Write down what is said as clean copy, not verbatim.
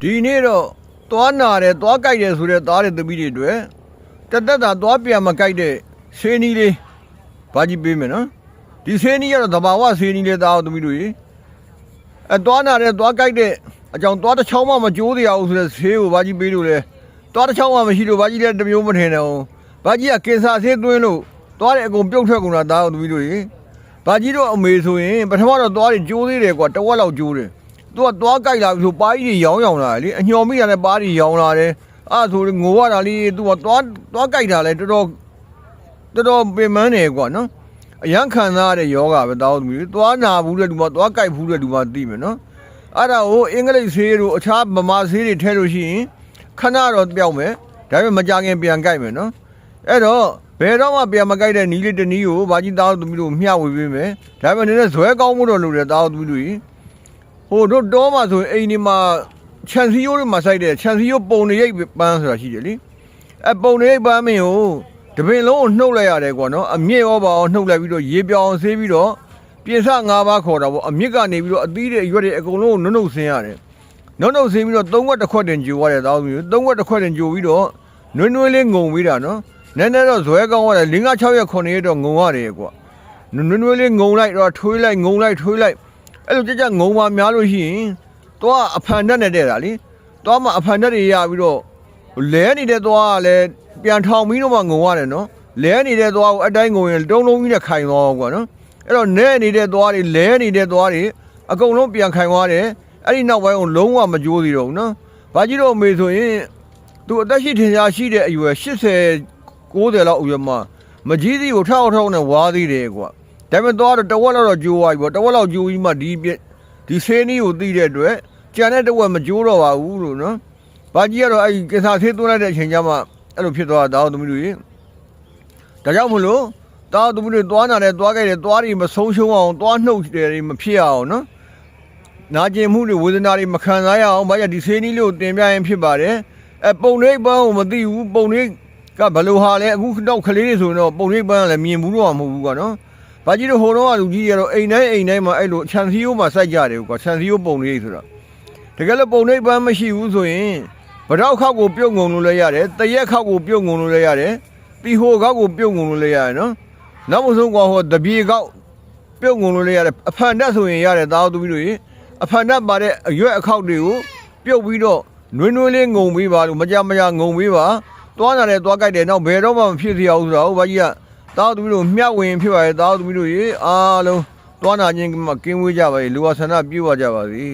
ဒီနေ့တော့သွားနာတယ်သွားကြိုက်တယ်ဆိုတဲ့သားတွေသမီးတွေအတွက်တက်တာသွားပြန်မကြိုက်တဲ့ဆေးနီးလေးဘာကြီးပေးမယ်နော်ဒီဆေးနီးကတော့သဘာဝဆေးနီးလေးသားအောင်သမီးတို့ရေသွားနာတယ်သွားကြိုက်တဲ့အကြောင်းသွားတစ်ချောင်းမှမကြိုးသေးအောင်ဆိုတဲ့ဆေးကိုဘာကြီးပေးလို့လဲသွားတစ်ချောင်းမှမရှိလို့ဘာကြီးလည်းတစ်မျိုးမထင်နဲ့အောင်ဘာကြီးကကင်ဆာဆေးသွင်းလို့သွားတယ်အကုန်ပြုတ်ထွက်ကုန်တာသားအောင်သမီးတို့ရေဘာကြီးတော့အမေဆိုရင်ပထမတော့သွားတွေကြိုးသေးတယ်ကွာတဝက်လောက်ကြိုးတယ်သူကသွားကြိုက်လာပြီဆိုပါးကြီးတွေရောင်းလာလေအညော်မိတာနဲ့ပါးတွေရောင်းလာတယ်အဲ့ဆိုငိုရတာလေးသူကသွားကြိုက်တာလဲတော်တော်ပင်ပန်းတယ်ကွာနော်အရန်ခံစားရတဲ့ယောဂပဲတောင်းသူမျိုးသွားနာဘူးတဲ့လူမှသွားကြိုက်ဘူးတဲ့လူမှသိမယ်နော်အဲ့ဒါကိုအင်္ဂလိပ်ဆေးတို့အခြားဗမာဆေးတွေထဲလို့ရှိရင်ခဏတော့ပြောက်မယ်ဒါပေမဲ့မကြခင်ပြန်ကြိုက်မယ်နော်အဲ့တော့ဘယ်တော့မှပြန်မကြိုက်တဲ့နီးလေးတနီးကိုဘာကြီးတောင်းသူမျိုးတို့မျှဝေပေးမယ်ဒါပေမဲ့နည်းနည်းဇွဲကောင်းမှုတော့လုပ်တယ်တောင်းသူမျိုးတို့ဟိုတို့တော့မှဆိုအိမ်ဒီမှာခြံစည်းရိုးတွေမှာစိုက်တယ်ခြံစည်းရိုးပုံနေရိပ်ပန်းဆိုတာရှိတယ်လေအပုံနေရိပ်ပန်းမင်းကိုတပင်လုံးကိုနှုတ်လိုက်ရတယ်ကွာနော်အမြင့်ရောပါအောင်နှုတ်လိုက်ပြီးတော့ရေပြောင်းဆေးပြီးတော့ပြင်စ၅ပါးခေါ်တာပေါ့အမြင့်ကနေပြီးတော့အသီးတွေအရွက်တွေအကုန်လုံးကိုနှုတ်ဆင်းရတယ်နှုတ်ဆင်းပြီးတော့၃ခွက်တစ်ခွက်တင်ကြိုရတယ်တောင်းပြီး၃ခွက်တစ်ခွက်တင်ကြိုပြီးတော့နွေးလေးငုံပြီးတာနော်နည်းနည်းတော့ဇွဲကောင်းရတယ်၄၅၆ရက်9ရက်တော့ငုံရတယ်ကွာနွေးလေးငုံလိုက်တော့ထွေးလိုက်ငုံလိုက်ထွေးလိုက်အဲ့လိုကြငုံပါများလို့ရှိရင်သွားအဖန်တက်နဲ့တဲ့တာလေသွားမှအဖန်တက်တွေရပြီးတော့လဲနေတဲ့သွားကလည်းပြန်ထောင်ပြီးတော့မှငုံရတယ်နော်လဲနေတဲ့သွားကိုအတိုင်းငုံရင်တုံးလုံးကြီးနဲ့ခိုင်သွားကွာနော်အဲ့တော့နဲနေတဲ့သွားတွေလဲနေတဲ့သွားတွေအကုန်လုံးပြန်ခိုင်သွားတယ်အဲ့ဒီနောက်ပိုင်းကိုလုံးဝမကြိုးသေးတော့ဘူးနော်ဘာကြီးတော့မေဆိုရင်သူအသက်ရှိထင်ရှားရှိတဲ့အရွယ်80 90လောက်အရွယ်မှာမကြီးစီကိုထောက်နဲ့ဝါးသေးတယ်ကွာဒါပေမဲ့သွားတော့တဝက်လောက်တော့ကြိုးသွားပြီပေါ့တဝက်လောက်ကြိုးပြီးမှဒီဆေးနီးကိုသိတဲ့အတွက်ကြံတဲ့တဝက်မကြိုးတော့ပါဘူးလို့နော်ဘာကြီးကတော့အဲ့ဒီကင်ဆာဆေးသွင်းလိုက်တဲ့အချိန်ကျမှအဲ့လိုဖြစ်သွားတာတောင်းသမီးတို့ရေဒါကြောင့်မလို့တောင်းသမီးတို့သွားနာတယ်သွားခဲ့တယ်သွားတွေမဆုံးရှုံးအောင်သွားနှုတ်တယ်တွေမဖြစ်အောင်နော်နာကျင်မှုတွေဝေဒနာတွေမခံစားရအောင်ဘာကြီးဒီဆေးနီးလေးကိုတင်ပြရင်ဖြစ်ပါတယ်ပုံရိပ်ပန်းကိုမသိဘူးပုံရိပ်ကဘယ်လိုဟာလဲအခုတော့ကလေးတွေဆိုတော့ပုံရိပ်ပန်းကလည်းမြင်ဘူးတော့မဟုတ်ဘူးကွာနော်ဘာကြီးတို့ဟိုတော့လူကြီးရတော့အိမ်တိုင်းမှာအဲ့လိုခြံစည်းရိုးမှာစိုက်ကြတယ်ကွာခြံစည်းရိုးပုံရိပ်ဆိုတာတကယ်လို့ပုံရိပ်ပန်းမရှိဘူးဆိုရင်ဗရောက်ခောက်ကိုပြုတ်ငုံလို့လည်းရတယ်တရက်ခောက်ကိုပြုတ်ငုံလို့လည်းရတယ်တီဟိုခောက်ကိုပြုတ်ငုံလို့လည်းရတယ်နော်နောက်မဆုံးကွာဟိုတပြေခောက်ပြုတ်ငုံလို့လည်းရတယ်အဖန်တက်ဆိုရင်ရတယ်သားတို့ပြီးလို့အဖန်တက်ပါတဲ့အရွက်အခောက်တွေကိုပြုတ်ပြီးတော့နွေးလေးငုံပေးပါလို့မကြငုံပေးပါသွားလာတယ်သွားကြိုက်တယ်နောက်ဘယ်တော့မှမဖြစ်စေအောင်ဆိုတာဟုတ်ဘာကြီးကတောက်သူတို့မျှဝင်ဖြစ်ပါရဲ့တောက်သူတို့ရေအားလုံးသွားနာခြင်းမှာကင်းဝေးကြပါစေလူဝဆန္ဒပြုပါကြပါစေ